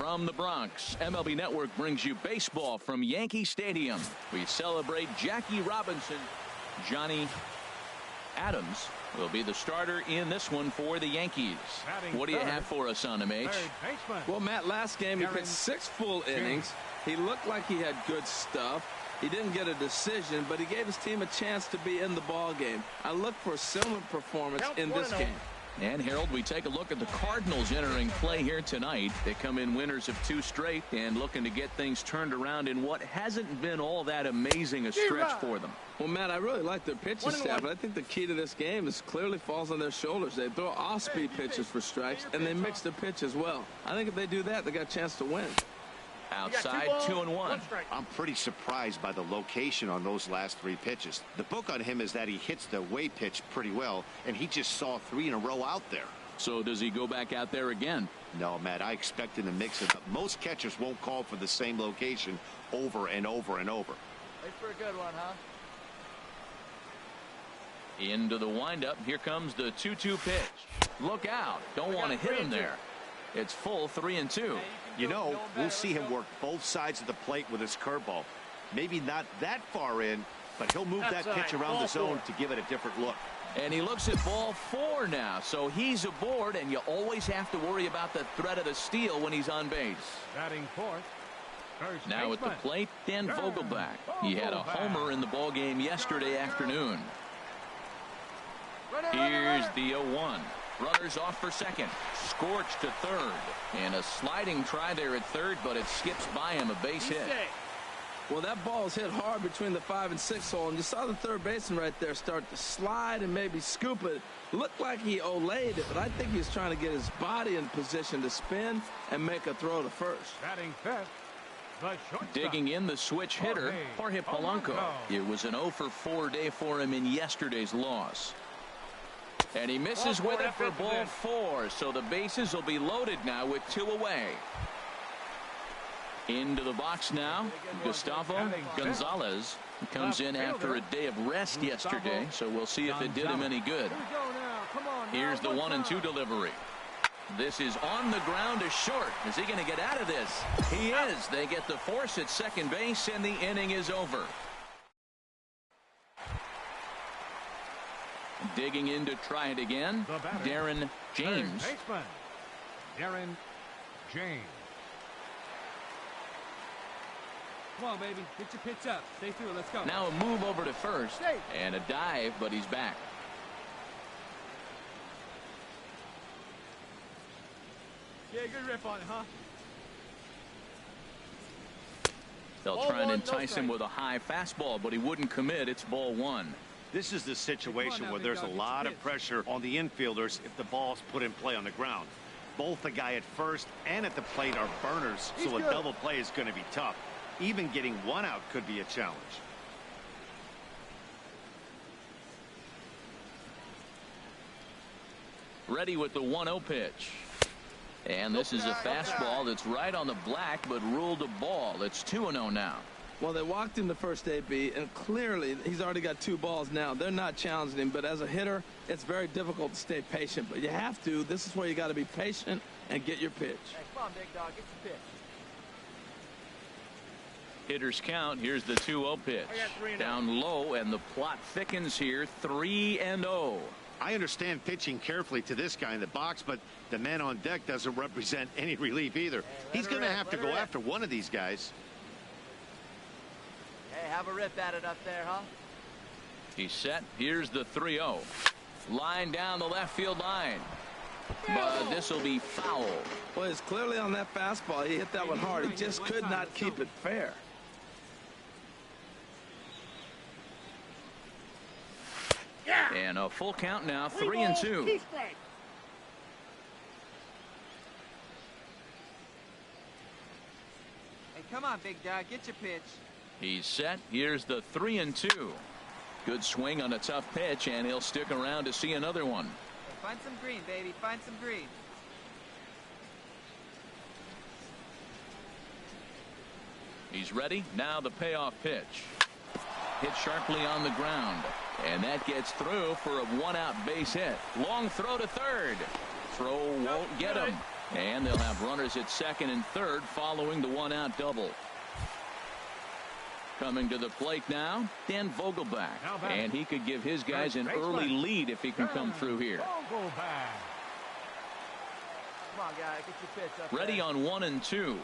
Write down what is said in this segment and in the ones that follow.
From the Bronx, MLB Network brings you baseball from Yankee Stadium. We celebrate Jackie Robinson. Johnny Adams will be the starter in this one for the Yankees. What do you have for us on him, H? Well, Matt, last game he pitched 6 full innings. He looked like he had good stuff. He didn't get a decision, but he gave his team a chance to be in the ball game. I look for a similar performance in this game. And Harold, we take a look at the Cardinals entering play here tonight. They come in winners of 2 straight and looking to get things turned around in what hasn't been all that amazing a stretch for them. Well, Matt, I really like their pitching staff, but I think the key to this game is clearly falls on their shoulders. They throw off-speed pitches for strikes, and they mix the pitch as well. I think if they do that, they got a chance to win. Outside, 2-1. I'm pretty surprised by the location on those last 3 pitches. The book on him is that he hits the away pitch pretty well, and he just saw 3 in a row out there. So does he go back out there again? No, Matt, I expect him to mix it up. Most catchers won't call for the same location over and over and over. Wait for a good one, huh? Into the windup. Here comes the 2-2 pitch. Look out. Don't want to hit him there. It's full 3-2. You know, we'll see him work both sides of the plate with his curveball. Maybe not that far in, but he'll move that pitch around the zone to give it a different look. And he looks at ball 4 now, so he's aboard, and you always have to worry about the threat of the steal when he's on base. Batting fourth. Now at the plate, Dan Vogelbach. He had a homer in the ballgame yesterday afternoon. Here's the 0-1. Runners off for second. Scorched to third. And a sliding try there at third, but it skips by him, a base hit. Well, that ball was hit hard between the 5 and 6 hole, and you saw the third baseman right there start to slide and maybe scoop it. Looked like he olayed it, but I think he's trying to get his body in position to spin and make a throw to first. Batting fifth. Digging in the switch hitter, Jorge Polanco. It was an 0-for-4 day for him in yesterday's loss. And he misses with it for ball 4, so the bases will be loaded now with 2 away. Into the box now, Gustavo Gonzalez comes in after a day of rest yesterday, so we'll see if it did him any good. Here's the 1-2 delivery. This is on the ground to short. Is he going to get out of this? He is. They get the force at second base, and the inning is over. Digging in to try it again, Darren James. Darren James. Come on, baby. Get your pitch up. Stay through it. Let's go. Now a move over to first and a dive, but he's back. Yeah, good rip on it, huh? They'll try and entice him with a high fastball, but he wouldn't commit. It's ball 1. This is the situation where there's a lot of pressure on the infielders if the ball's put in play on the ground. Both the guy at first and at the plate are burners, so a double play is going to be tough. Even getting 1 out could be a challenge. Ready with the 1-0 pitch. And this is a fastball that's right on the black, but ruled a ball. It's 2-0 now. Well, they walked him the first AB, and clearly he's already got 2 balls now. They're not challenging him, but as a hitter, it's very difficult to stay patient. But you have to. This is where you got to be patient and get your pitch. Hey, come on, big dog. Get your pitch. Hitters count. Here's the 2-0 pitch. Down low, and the plot thickens here. 3-0. I understand pitching carefully to this guy in the box, but the man on deck doesn't represent any relief either. He's going to have to go after one of these guys. Hey, have a rip at it up there, huh? He's set. Here's the 3-0. Line down the left field line. But this will be foul. Well, it's clearly on that fastball. He hit that one hard. He just could not keep it fair. And a full count now, 3-2. Hey, come on, big dog. Get your pitch. He's set. Here's the 3-2. Good swing on a tough pitch, and he'll stick around to see another one. Hey, find some green, baby. Find some green. He's ready. Now the payoff pitch. Hit sharply on the ground. And that gets through for a 1-out base hit. Long throw to third. Throw won't get him. And they'll have runners at second and third following the one-out double. Coming to the plate now, Dan Vogelback. And he could give his guys an early lead if he can come through here. Come on, guys, get your pitch up Ready there. on 1 and 2.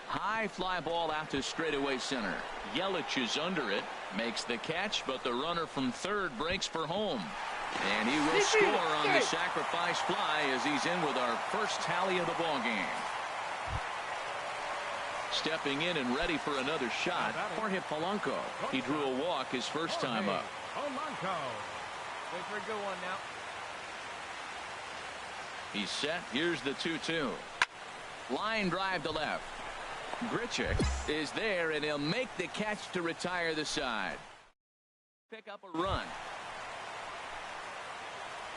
High fly ball out to straightaway center. Yelich is under it, makes the catch, but the runner from third breaks for home. And he will score on the sacrifice fly as he's in with our first tally of the ball game. Stepping in and ready for another shot, Jorge Polanco. He drew a walk his first time up. Wait for a good one now. He's set. Here's the 2-2. Line drive to left. Grichuk is there, and he'll make the catch to retire the side. Pick up a run.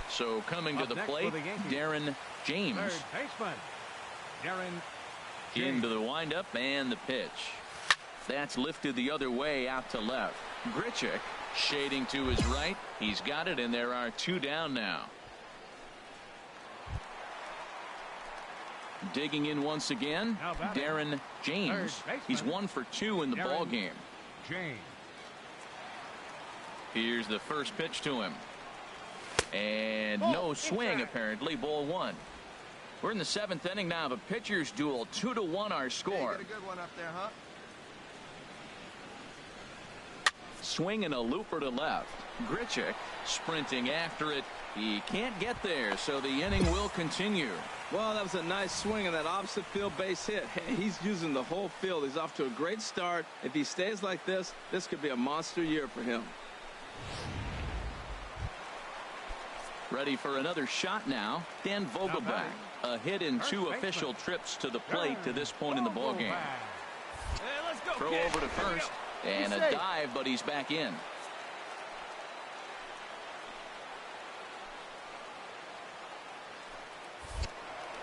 So coming to the plate, Darren James. Third baseman, Darren Into the windup and the pitch. That's lifted the other way out to left. Grichuk shading to his right. He's got it, and there are 2 down now. Digging in once again, Darren James. He's 1 for 2 in the ball game. James. Here's the first pitch to him. And no swing, apparently. Ball 1. We're in the 7th inning now of a pitcher's duel. 2-1 our score. Hey, get a good one up there, huh? Swinging a looper to left. Grichuk sprinting after it. He can't get there, so the inning will continue. Well, that was a nice swing in that opposite field base hit. Hey, he's using the whole field. He's off to a great start. If he stays like this could be a monster year for him. Ready for another shot now, Dan Vogelback. A hit in 2 official trips to the plate to this point in the ball game. Hey, let's go, Throw kid. over to first, and a dive, but he's back in.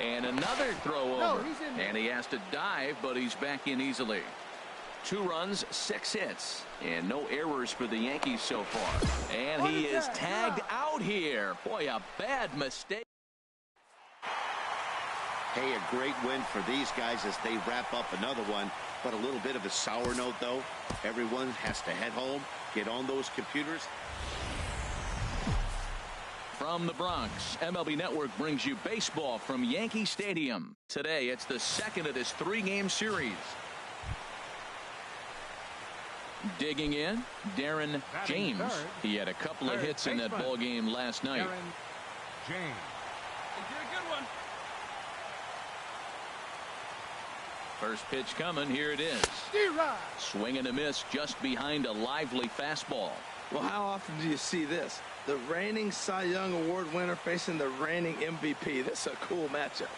And another throw over, and he has to dive, but he's back in easily. 2 runs, 6 hits, and no errors for the Yankees so far. And he is tagged out here. Boy, a bad mistake. Hey, a great win for these guys as they wrap up another one. But a little bit of a sour note, though. Everyone has to head home, get on those computers. From the Bronx, MLB Network brings you baseball from Yankee Stadium. Today, it's the second of this 3-game series. Digging in, Darren James. He had a couple of hits in that ball game last night. Darren James. Get a good one. First pitch coming. Here it is. Swing and a miss just behind a lively fastball. Well, how often do you see this? The reigning Cy Young Award winner facing the reigning MVP. This is a cool matchup.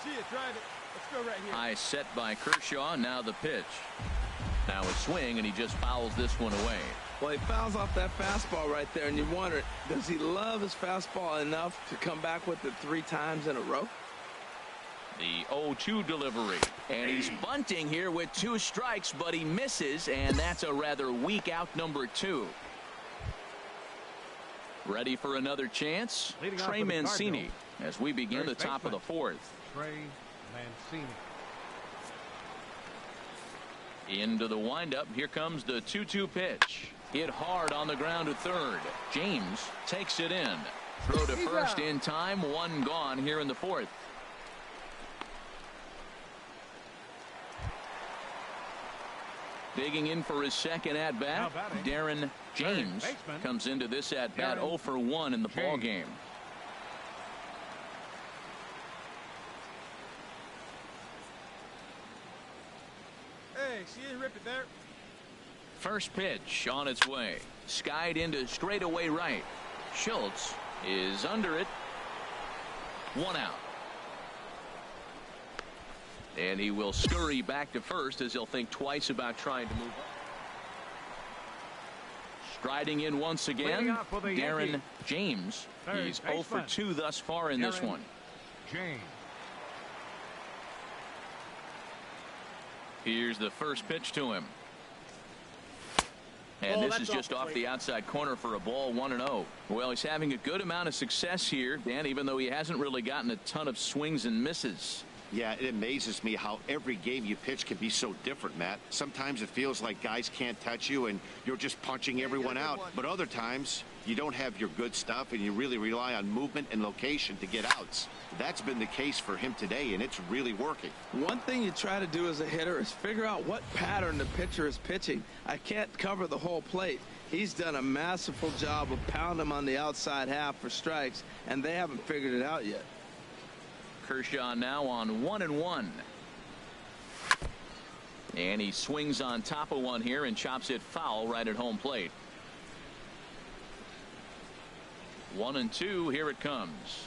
See it, drive it. Let's go right here. High set by Kershaw. Now the pitch. Now a swing, and he just fouls this one away. Well, he fouls off that fastball right there, and you wonder, does he love his fastball enough to come back with it 3 times in a row? The 0-2 delivery, and he's bunting here with 2 strikes, but he misses, and that's a rather weak out number 2. Ready for another chance? Trey Mancini as we begin the top of the 4th. Trey Mancini. Into the windup. Here comes the 2-2 pitch. Hit hard on the ground to third. James takes it in. Throw to first in time. 1 gone here in the 4th. Digging in for his second at-bat, Darren James comes into this at-bat 0 for 1 in the ball game. Hey, she didn't rip it there. First pitch on its way. Skied into straightaway right. Schultz is under it. 1 out. And he will scurry back to first as he'll think twice about trying to move up. Striding in once again, Darren James. He's 0 for 2 thus far in this one. James. Here's the first pitch to him. And this is just off the outside corner for a ball, 1-0. Well, he's having a good amount of success here, Dan, even though he hasn't really gotten a ton of swings and misses. Yeah, it amazes me how every game you pitch can be so different, Matt. Sometimes it feels like guys can't touch you and you're just punching everyone out. But other times you don't have your good stuff and you really rely on movement and location to get outs. That's been the case for him today, and it's really working. One thing you try to do as a hitter is figure out what pattern the pitcher is pitching. I can't cover the whole plate. He's done a masterful job of pounding him on the outside half for strikes, and they haven't figured it out yet. Kershaw now on 1-1. And he swings on top of one here and chops it foul right at home plate. 1-2. Here it comes.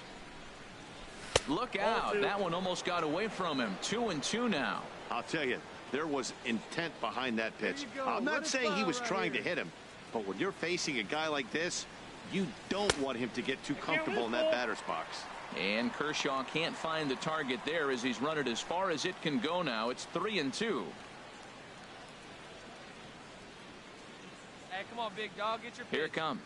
Look out. That one almost got away from him. 2-2 now. I'll tell you, there was intent behind that pitch. I'm not saying he was trying to hit him, but when you're facing a guy like this, you don't want him to get too comfortable in that batter's box. And Kershaw can't find the target there as he's run it as far as it can go now. It's 3-2. Hey, come on, big dog. Get your pitch. Here it comes.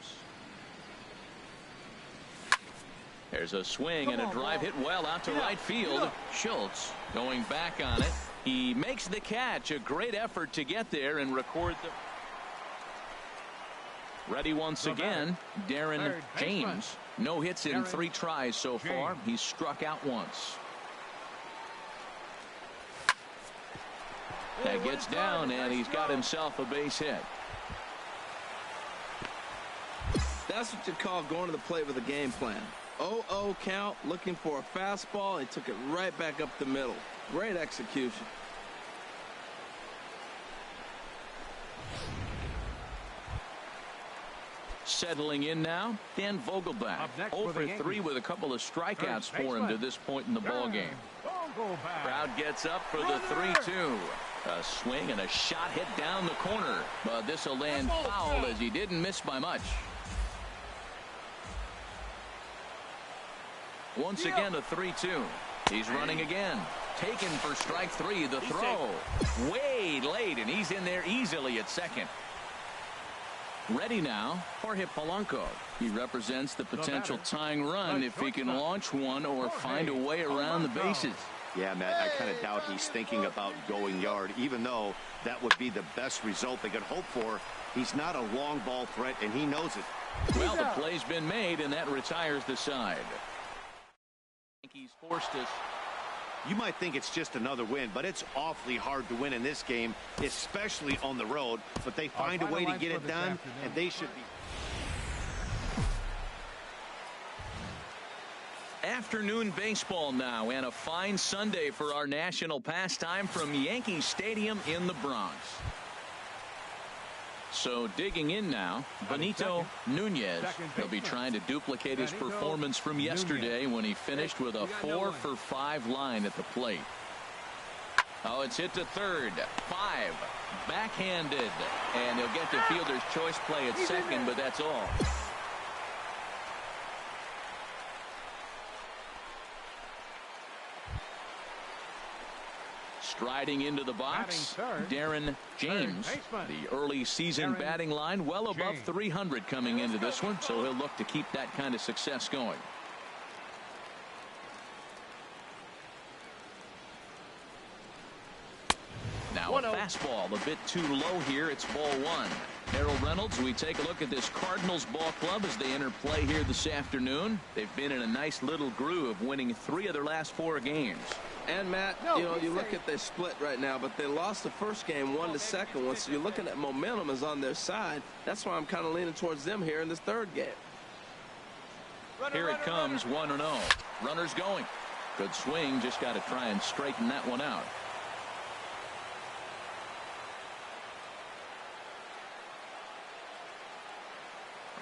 There's a swing and a drive hit well out to right field. Schultz going back on it. He makes the catch. A great effort to get there and record the. Ready once again, Darren James. No hits in 3 tries so far. He's struck out once. That gets down, and he's got himself a base hit. That's what you call going to the plate with a game plan. 0-0 count, looking for a fastball. He took it right back up the middle. Great execution. Settling in now, Dan Vogelback. 0 for 3 with a couple of strikeouts for him to this point in the ball game. Crowd gets up for the 3-2. A swing and a shot hit down the corner, but this will land foul as he didn't miss by much. Once again a 3-2. He's running again. Taken for strike 3. The throw way late, and he's in there easily at second. Ready now, Jorge Polanco. He represents the potential tying run if he can launch one or find a way around the bases. Yeah, Matt, I kind of doubt he's thinking about going yard, even though that would be the best result they could hope for. He's not a long ball threat, and he knows it. Well, the play's been made, and that retires the side. Yankees forced us. You might think it's just another win, but it's awfully hard to win in this game, especially on the road. But they find a way to get it done, and they should be. Afternoon baseball now, and a fine Sunday for our national pastime from Yankee Stadium in the Bronx. So digging in now, Benito Nunez. He'll be trying to duplicate his performance from yesterday when he finished with a 4 for 5 line at the plate. Oh, it's hit to third. 5. Backhanded. And he'll get the fielder's choice play at second, but that's all. Striding into the box, Darren James. The early season batting line well above 300 coming into this one, so he'll look to keep that kind of success going. Now a fastball a bit too low here. It's ball 1. Harold Reynolds, we take a look at this Cardinals ball club as they enter play here this afternoon. They've been in a nice little groove, winning 3 of their last 4 games. And Matt, you look at their split right now, but they lost the first game 1 to second one, so you're looking at momentum is on their side. That's why I'm kind of leaning towards them here in this third game. Here it comes, 1-0. Runners going. Good swing, just got to try and straighten that one out.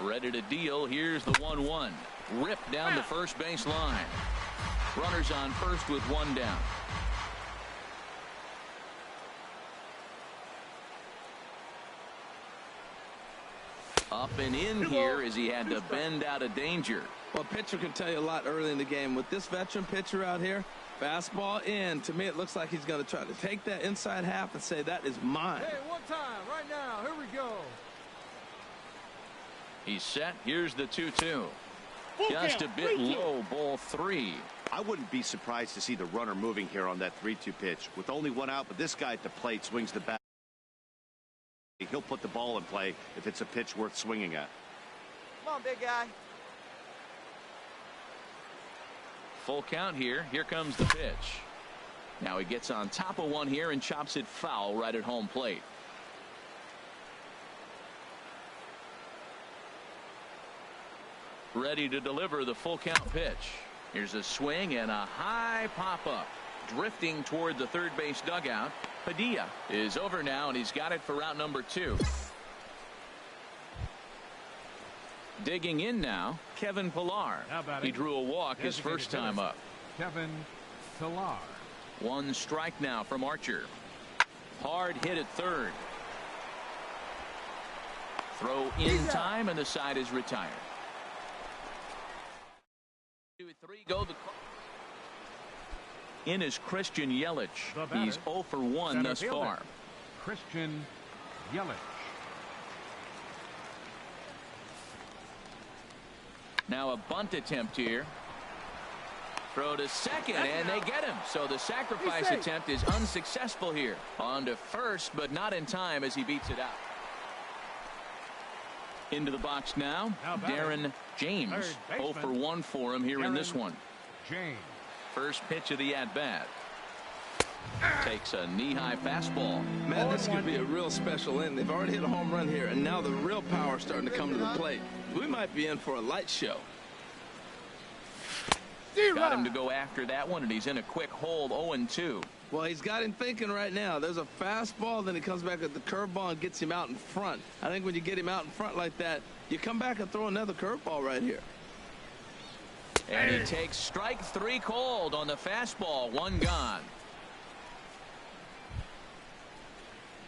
Ready to deal. Here's the 1-1. Ripped down the first base line. Runners on first with 1 down. Up and in here as he had to bend out of danger. Well, pitcher can tell you a lot early in the game. With this veteran pitcher out here, fastball in. To me, it looks like he's going to try to take that inside half and say, that is mine. Hey, one time, right now. Here we go. He's set. Here's the 2-2. Just a bit low, ball 3. I wouldn't be surprised to see the runner moving here on that 3-2 pitch. With only one out, but this guy at the plate swings the bat. He'll put the ball in play if it's a pitch worth swinging at. Come on, big guy. Full count here. Here comes the pitch. Now he gets on top of one here and chops it foul right at home plate. Ready to deliver the full count pitch. Here's a swing and a high pop up. Drifting toward the third base dugout. Padilla is over now, and he's got it for route number 2. Digging in now, Kevin Pillar. He drew a walk his first time up. Kevin Pillar. 1 strike now from Archer. Hard hit at third. Throw in time, and the side is retired. 2-3 go the call. In is Christian Yelich. He's 0 for 1 thus far. Christian Yelich. Now a bunt attempt here. Throw to second, and they get him. So the sacrifice attempt is unsuccessful here. On to first, but not in time as he beats it out. Into the box now, Darren James. 0 for 1 for him here in this one. James. First pitch of the at-bat. Takes a knee-high fastball. Man, this could be a real special inning. They've already hit a home run here, and now the real power is starting to come to the plate. We might be in for a light show. Got him to go after that one, and he's in a quick hold, 0-2. Well, he's got him thinking right now. There's a fastball, then he comes back at the curveball and gets him out in front. I think when you get him out in front like that, you come back and throw another curveball right here. And he takes strike 3 cold on the fastball. 1 gone.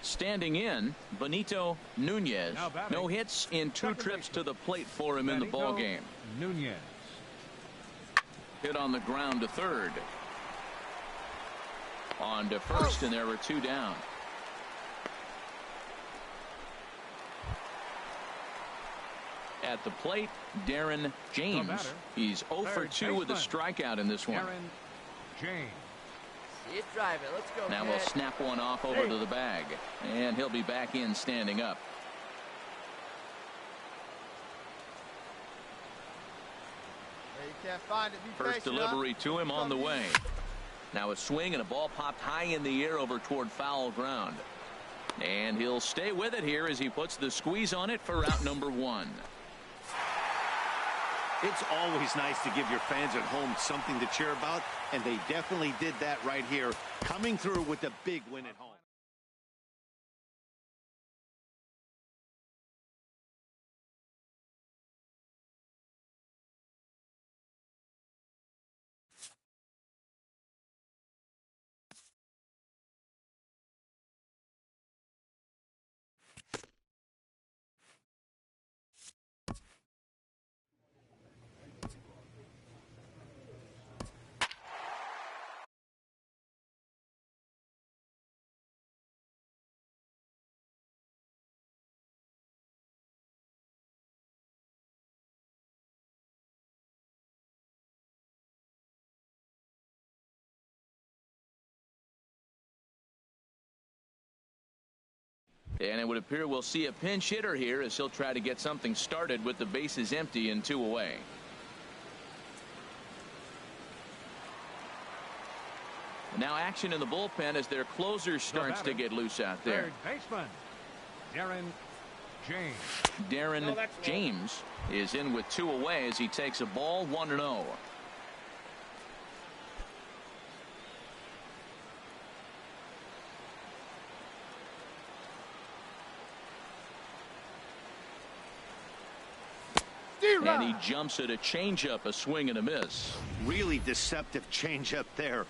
Standing in, Benito Nunez. No hits in 2 trips to the plate for him in the ball game. Nunez. Hit on the ground to third. On to first, and there were 2 down. At the plate, Darren James. He's 0 for 2 with a strikeout in this one. Darren James. See it driving. Let's go. Now we'll snap one off over to the bag, and he'll be back in standing up. You can't find it. First delivery to him on the way. Now a swing and a ball popped high in the air over toward foul ground. And he'll stay with it here as he puts the squeeze on it for route number 1. It's always nice to give your fans at home something to cheer about, and they definitely did that right here, coming through with a big win at home. And it would appear we'll see a pinch hitter here as he'll try to get something started with the bases empty and 2 away. Now action in the bullpen as their closer starts to get loose out there. Third baseman, Darren James. Darren James is in with 2 away as he takes a ball 1-0. And he jumps at a changeup, a swing and a miss. Really deceptive changeup there.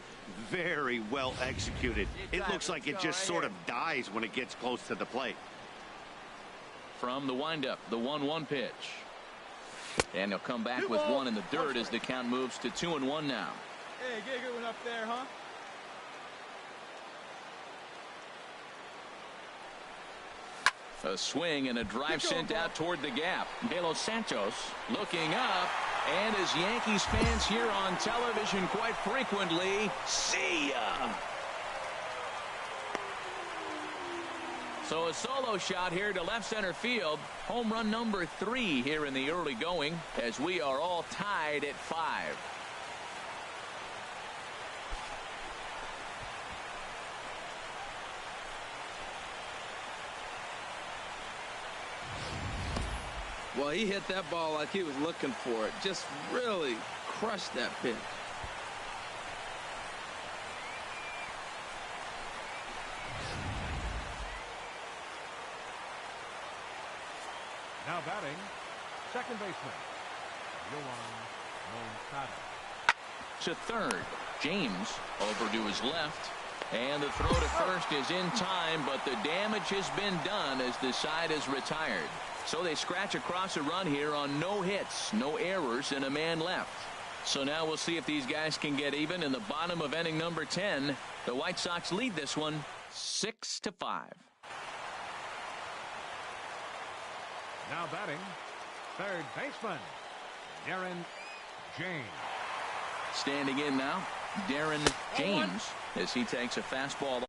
Very well executed. It looks like it just sort of dies when it gets close to the plate. From the windup, the 1-1 pitch. And he'll come back with 1 in the dirt as the count moves to 2-1 now. Hey, get a good one up there, huh? A swing and a drive sent out toward the gap. De Los Santos looking up, and as Yankees fans hear on television quite frequently, see ya. So a solo shot here to left center field. Home run number 3 here in the early going, as we are all tied at 5. Well, he hit that ball like he was looking for it. Just really crushed that pitch. Now batting, second baseman, Moncada. To third, James over to his left. And the throw to first is in time, but the damage has been done as the side is retired. So they scratch across a run here on no hits, no errors, and a man left. So now we'll see if these guys can get even in the bottom of inning number 10. The White Sox lead this one 6-5. Now batting, third baseman, James. Standing in now, Darren James, as he takes a fastball.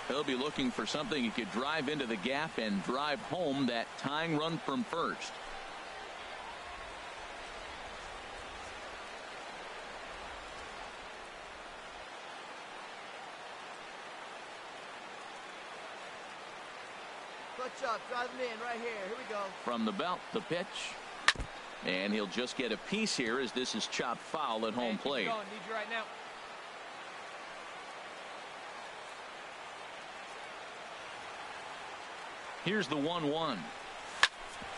He'll be looking for something he could drive into the gap and drive home that tying run from first. Clutch up, drive him in right here. Here we go. From the belt, the pitch. And he'll just get a piece here as this is chopped foul at home plate. Need you right now. Here's the 1-1.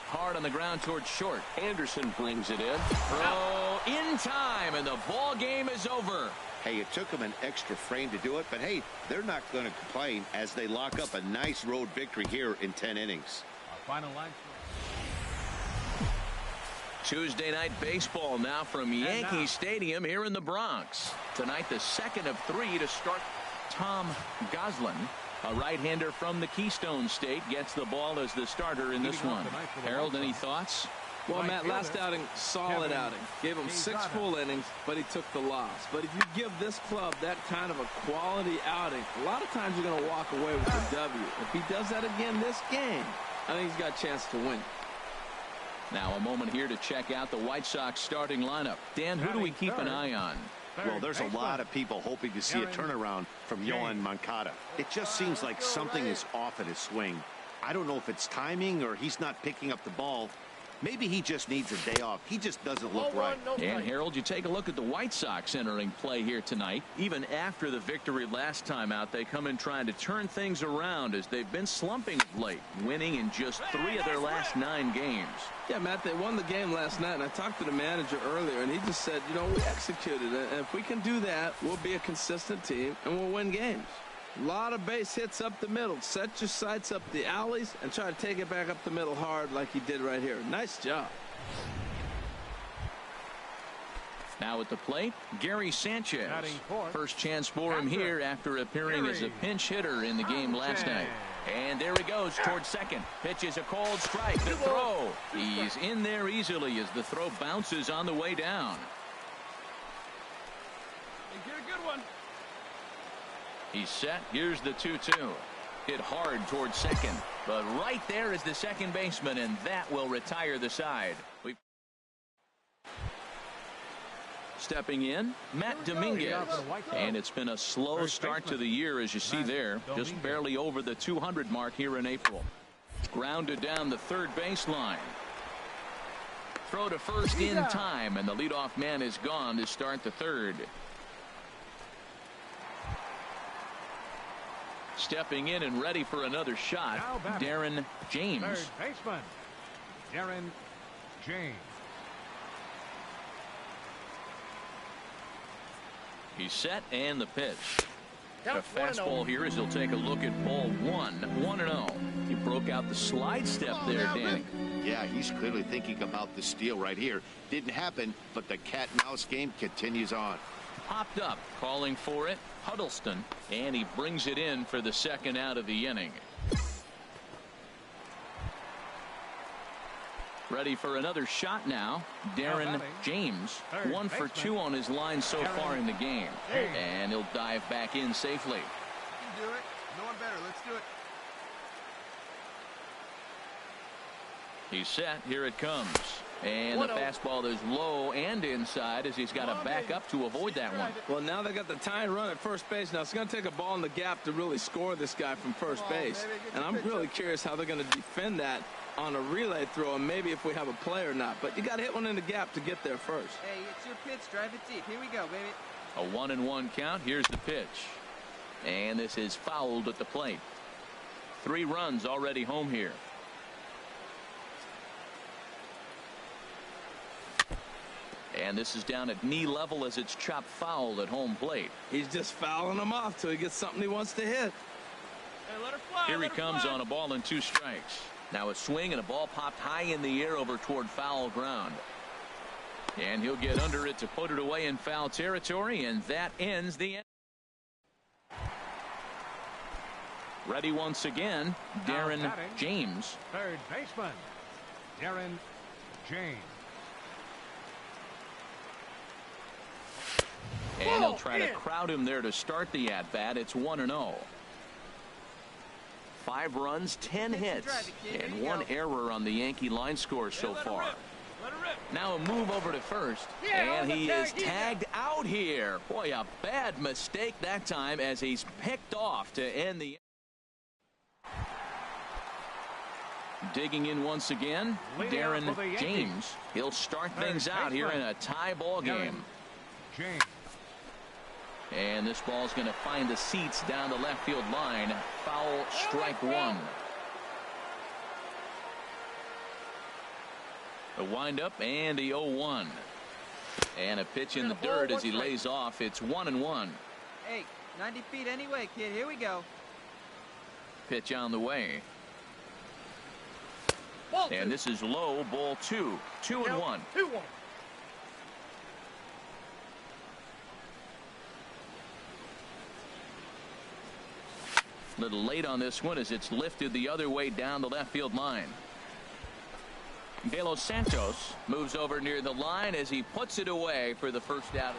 Hard on the ground towards short. Anderson brings it in. Throw in time, and the ball game is over. Hey, it took them an extra frame to do it, but hey, they're not going to complain as they lock up a nice road victory here in 10 innings. Our final line. Tuesday night baseball now from Yankee Stadium here in the Bronx. Tonight, the second of 3 to start. Tom Goslin, a right-hander from the Keystone State, gets the ball as the starter in this one. Harold, any thoughts? Well, Matt, last outing, solid outing. Gave him 6 full innings, but he took the loss. But if you give this club that kind of a quality outing, a lot of times you're going to walk away with a W. If he does that again this game, I think he's got a chance to win. Now a moment here to check out the White Sox starting lineup. Dan, who do we keep an eye on? Well, there's a lot of people hoping to see a turnaround from Yohan Moncada. It just seems like something is off at his swing. I don't know if it's timing or he's not picking up the ball. Maybe he just needs a day off. He just doesn't look right. And Harold, you take a look at the White Sox entering play here tonight. Even after the victory last time out, they come in trying to turn things around as they've been slumping of late, winning in just 3 of their last 9 games. Yeah, Matt, they won the game last night, and I talked to the manager earlier, and he just said, you know, we executed it, and if we can do that, we'll be a consistent team, and we'll win games. A lot of base hits up the middle. Set your sights up the alleys and try to take it back up the middle hard like he did right here. Nice job. Now at the plate, Gary Sanchez. First chance for him here after appearing as a pinch hitter in the game last night. And there he goes towards second. Pitch is a called strike. The throw. He's in there easily as the throw bounces on the way down. Get a good one. He's set. Here's the 2-2. Hit hard towards second. But right there is the second baseman, and that will retire the side. Stepping in, Matt Dominguez. And it's been a slow start to the year, as you see there. Just barely over the 200 mark here in April. Grounded down the third baseline. Throw to first in time, and the leadoff man is gone to start the third. Stepping in and ready for another shot, Darren James. Third baseman, Darren James. He's set and the pitch. A fastball here as he'll take a look at ball 1-0. He broke out the slide step there, Danny. Yeah, he's clearly thinking about the steal right here. Didn't happen, but the cat-and-mouse game continues on. Popped up, calling for it, Huddleston, and he brings it in for the second out of the inning. Ready for another shot now. Darren James, 1 for 2 on his line so far in the game. And he'll dive back in safely. You can do it. No one better. Let's do it. He's set. Here it comes. And the fastball is low and inside as he's got to back up to avoid that one. Well, now they got the tying run at first base. Now it's going to take a ball in the gap to really score this guy from first base. And I'm really curious how they're going to defend that on a relay throw, and maybe if we have a play or not. But you got to hit one in the gap to get there first. Hey, it's your pitch. Drive it deep. Here we go, baby. A 1-1 count. Here's the pitch. And this is fouled at the plate. 3 runs already home here. And this is down at knee level as it's chopped foul at home plate. He's just fouling him off till he gets something he wants to hit. Hey, let her fly. Here he comes on a ball and 2 strikes. Now a swing and a ball popped high in the air over toward foul ground. And he'll get under it to put it away in foul territory, and that ends the end. Ready once again, Darren James. Third baseman, Darren James. And he'll try to crowd him there to start the at-bat. It's 1-0. 5 runs, 10 hits, and 1 error on the Yankee line score so far. Now a move over to first, and he is tagged out here. Boy, a bad mistake that time as he's picked off to end the. Digging in once again, Darren James. He'll start things out here in a tie ball game. James. And this ball's going to find the seats down the left field line. Foul, strike 1. A windup and a 0-1. And a pitch in the dirt as he lays off. It's 1-1. Hey, 90 feet anyway, kid. Here we go. Pitch on the way. And this is low, ball 2. 2-1. 2-1. Little late on this one as it's lifted the other way down the left field line. De Los Santos moves over near the line as he puts it away for the first out.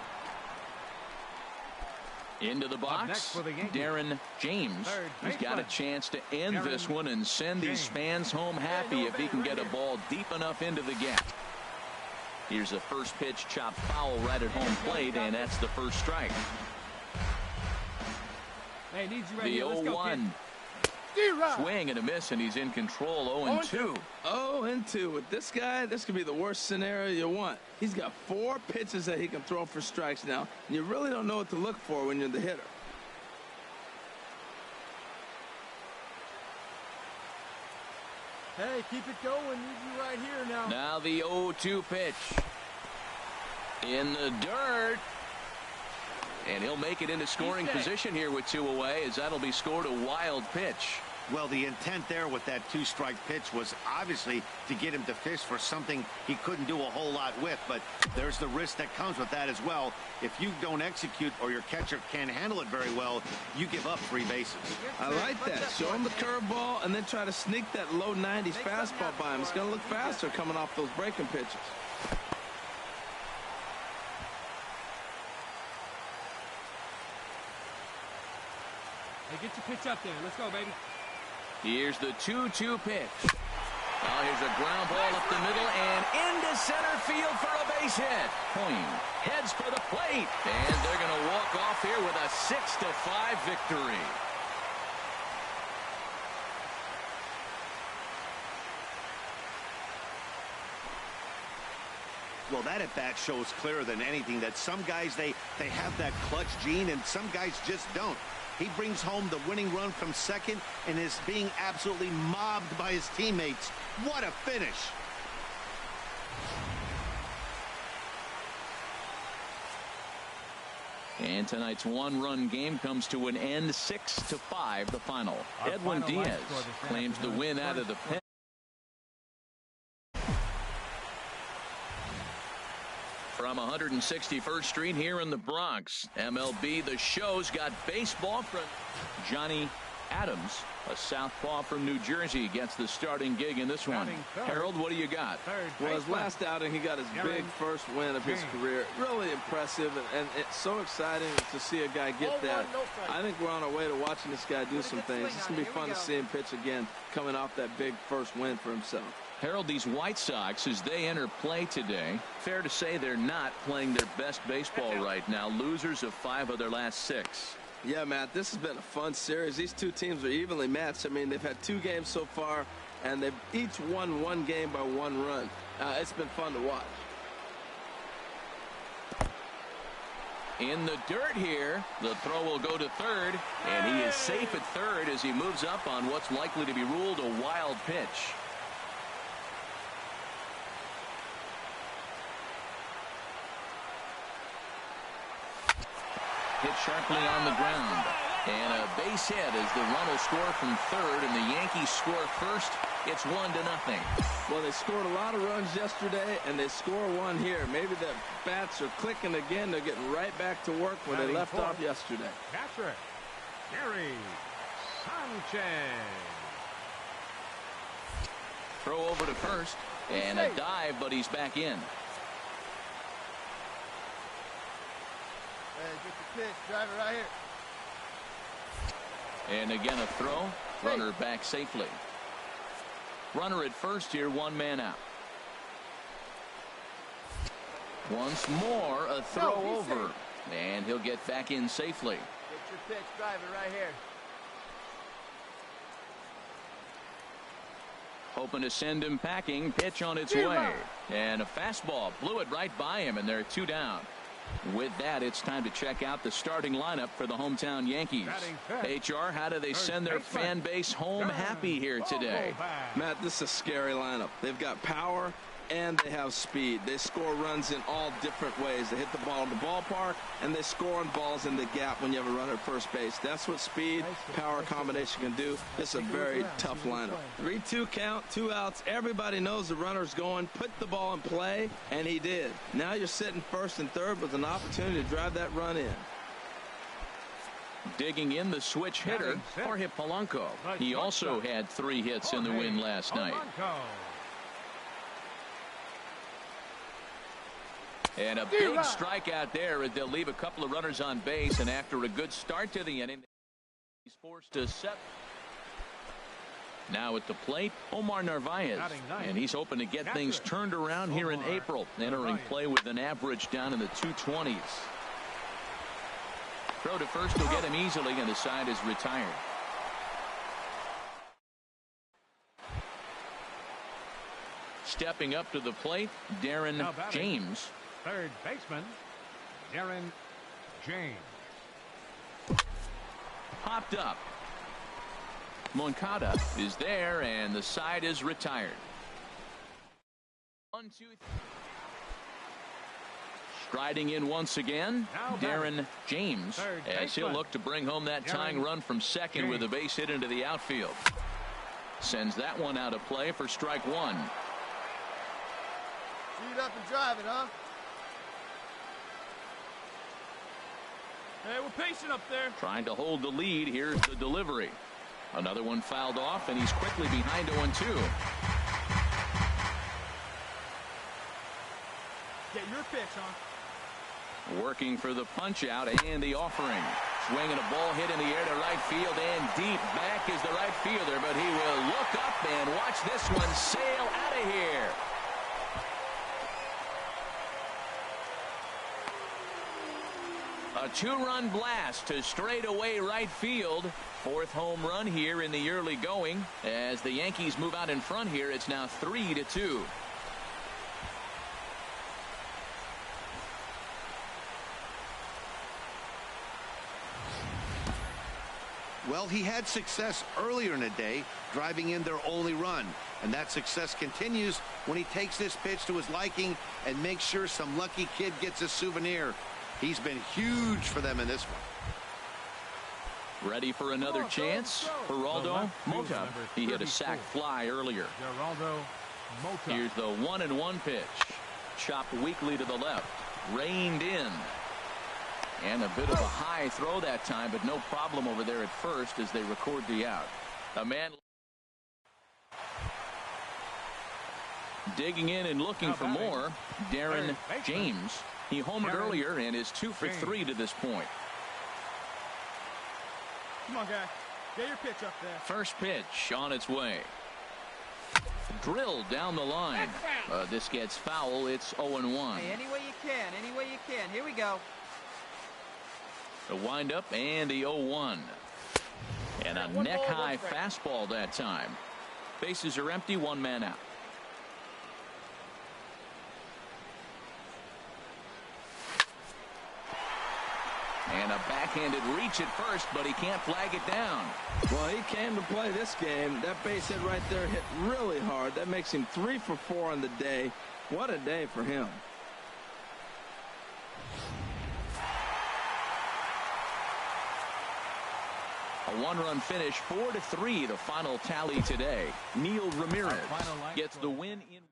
Into the box, Darren James. He's got a chance to end this one and send these fans home happy if he can get a ball deep enough into the gap. Here's the first pitch, chopped foul right at home plate, and that's the first strike. Hey, needs you right The here. Let's go, 0-1. Swing and a miss, and he's in control. 0-2. 0-2. With this guy, this could be the worst scenario you want. He's got 4 pitches that he can throw for strikes now. And you really don't know what to look for when you're the hitter. Hey, keep it going. Need you right here now. Now the 0-2 pitch. In the dirt. And he'll make it into scoring position here with 2 away, as that'll be scored a wild pitch. Well, the intent there with that 2-strike pitch was obviously to get him to fish for something he couldn't do a whole lot with, but there's the risk that comes with that as well. If you don't execute or your catcher can't handle it very well, you give up 3 bases. I like that. Show him the curveball and then try to sneak that low 90s fastball by him. It's going to look faster coming off those breaking pitches. Hey, get your pitch up there. Let's go, baby. Here's the 2-2 pitch. Now here's a ground ball up the middle and into center field for a base hit. Point heads for the plate, and they're going to walk off here with a 6-5 victory. Well, that at bat shows clearer than anything that some guys they have that clutch gene and some guys just don't. He brings home the winning run from second and is being absolutely mobbed by his teammates. What a finish. And tonight's 1-run game comes to an end, 6-5 the final. Edwin Diaz claims the win out of the pen. From 161st Street here in the Bronx, MLB The Show's got baseball from Johnny Adams, a southpaw from New Jersey, gets the starting gig in this one. Harold, what do you got? Well, his last outing, he got his big first win of his career. Really impressive, and it's so exciting to see a guy get that. I think we're on our way to watching this guy do some things. It's going to be fun to see him pitch again, coming off that big first win for himself. Harold, these White Sox, as they enter play today, fair to say they're not playing their best baseball right now. Losers of 5 of their last 6. Yeah, Matt, this has been a fun series. These two teams are evenly matched. I mean, they've had 2 games so far, and they've each won 1 game by 1 run. It's been fun to watch. In the dirt here, the throw will go to third, and he is safe at third as he moves up on what's likely to be ruled a wild pitch. Hit sharply on the ground, and a base hit as the run will score from third, and the Yankees score first. It's 1-0. Well, they scored a lot of runs yesterday, and they score 1 here. Maybe the bats are clicking again. They're getting right back to work where they left off yesterday. Catcher, Gary Sanchez. Throw over to first, and a dive, but he's back in. Get the pitch. Drive it right here. And again a throw. Runner back safely. Runner at first here, 1 man out. Once more a throw over. And he'll get back in safely. Get your pitch. Drive it right here. Hoping to send him packing. Pitch on its way. And a fastball blew it right by him, and they're 2 down. With that, it's time to check out the starting lineup for the hometown Yankees. HR, how do they send their fan base home happy here today? Matt, this is a scary lineup. They've got power and they have speed. They score runs in all different ways. They hit the ball in the ballpark, and they score on balls in the gap when you have a runner at first base. That's what speed, power combination can do. It's a very tough lineup. 3-2 count, 2 outs. Everybody knows the runner's going. Put the ball in play, and he did. Now you're sitting first and third with an opportunity to drive that run in. Digging in the switch hitter, Jorge Polanco. He also had 3 hits in the win last night. And a big strikeout there as they'll leave a couple of runners on base, and after a good start to the inning, he's forced to set. Now at the plate, Omar Narvaez, and he's hoping to get things turned around here in April, entering play with an average down in the 220s. Throw to first will get him easily, and the side is retired. Stepping up to the plate, Darren James. Third baseman, Darren James. Popped up. Moncada is there, and the side is retired. 1-2. Striding in once again, Darren James, as he'll look to bring home that tying run from second with a base hit into the outfield. Sends that one out of play for strike 1. Speed up and drive it, huh? Hey, we're patient up there. Trying to hold the lead. Here's the delivery. Another one fouled off, and he's quickly behind 0-2. Get your pitch, huh? Working for the punch out and the offering. Swinging a ball hit in the air to right field, and deep back is the right fielder, but he will look up and watch this one sail out of here. A 2-run blast to straightaway right field. 4th home run here in the early going. As the Yankees move out in front here, it's now 3-2. Well, he had success earlier in the day, driving in their only run. And that success continues when he takes this pitch to his liking and makes sure some lucky kid gets a souvenir. He's been huge for them in this one. Ready for another chance? Geraldo Mota. He hit a sac fly earlier. Here's the 1-1 pitch. Chopped weakly to the left. Reined in. And a bit of a high throw that time, but no problem over there at first as they record the out. A man digging in and looking for more. Darren James. He homered earlier and is 2 for 3 to this point. Come on, guy. Get your pitch up there. First pitch on its way. Drilled down the line. This gets foul. It's 0-1. Hey, any way you can. Any way you can. Here we go. The windup and the 0-1. And a neck-high fastball that time. Bases are empty. One man out. And a backhanded reach at first, but he can't flag it down. Well, he came to play this game. That base hit right there hit really hard. That makes him 3 for 4 on the day. What a day for him. A one-run finish, 4-3, the final tally today. Neil Ramirez gets the win in